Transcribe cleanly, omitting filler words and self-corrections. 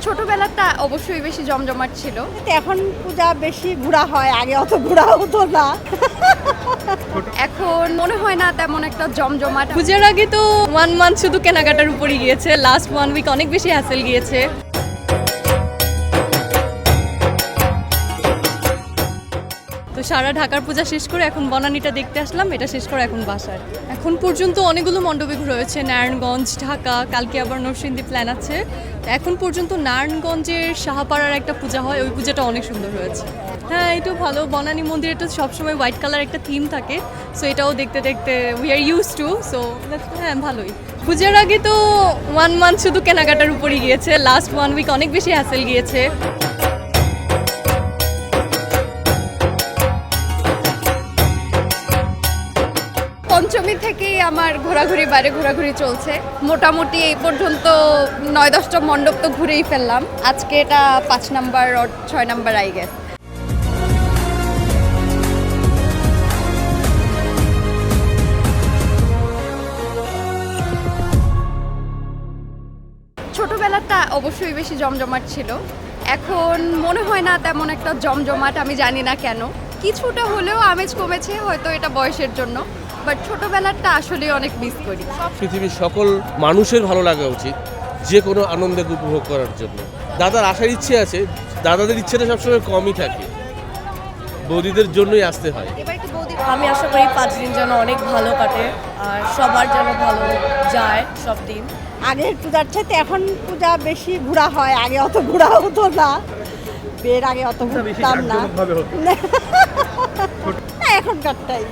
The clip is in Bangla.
ছোটবেলাটা অবশ্যই বেশি জমজমাট ছিল। এখন পূজা বেশি ঘোরা হয়, আগে অত ঘোরা হতো না। এখন মনে হয় না তেমন একটা জমজমাট। পূজার আগে তো 1 মান্থ শুধু কেনাকাটার উপরই গিয়েছে, লাস্ট 1 উইক অনেক বেশি হ্যাসেল গিয়েছে। তো সারা ঢাকার পূজা শেষ করে এখন বনানীটা দেখতে আসলাম, এটা শেষ করে এখন বাসায়। এখন পর্যন্ত অনেকগুলো মণ্ডপে রয়েছে, নারায়ণগঞ্জ, ঢাকা, কালকে আবার নরসিংদী প্ল্যান আছে। এখন পর্যন্ত নারায়ণগঞ্জের শাহপাড়ার একটা পূজা হয়, ওই পূজাটা অনেক সুন্দর হয়েছে। হ্যাঁ, এটাও ভালো। বনানী মন্দিরে তো সবসময় হোয়াইট কালার একটা থিম থাকে, সো এটাও দেখতে দেখতে we are use to, so হ্যাঁ ভালোই। পূজার আগে তো 1 মান্থ শুধু কেনাকাটার উপরই গিয়েছে, লাস্ট 1 উইক অনেক বেশি হ্যাসেল গিয়েছে। পঞ্চমী থেকেই আমার বাইরে ঘোরাঘুরি চলছে। মোটামুটি এই পর্যন্ত 9-10টা মণ্ডপ তো ঘুরেই ফেললাম। আজকে এটা 5 নাম্বার আর 6 নাম্বার আই গেস। ছোটবেলাটা অবশ্যই বেশি জমজমাট ছিল। এখন মনে হয় না তেমন একটা জমজমাট, আমি জানি না কেন। কিছুটা হলেও আমেজ কমেছে, হয়তো এটা বয়সের জন্য, বাট ছোটবেলাটা আসলে অনেক মিস করি। পৃথিবীর সকল মানুষের ভালো লাগা উচিত যে কোনো আনন্দকে উপভোগ করার জন্য। দাদার আসার ইচ্ছে আছে, দাদাদের ইচ্ছেটা সবসময় কমই থাকে, বৌদিদের জন্যই আসতে হয়। আমি আশা করি 5 দিন যেন অনেক ভালো কাটে আর সবার যেন ভালো যায় সব দিন। আগের পূজার চাইতে এখন পূজা বেশি ঘোরা হয়, আগে অত ঘোরা হতো না। বিয়ের আগে অত ঘুরতাম না। এখনকারটাই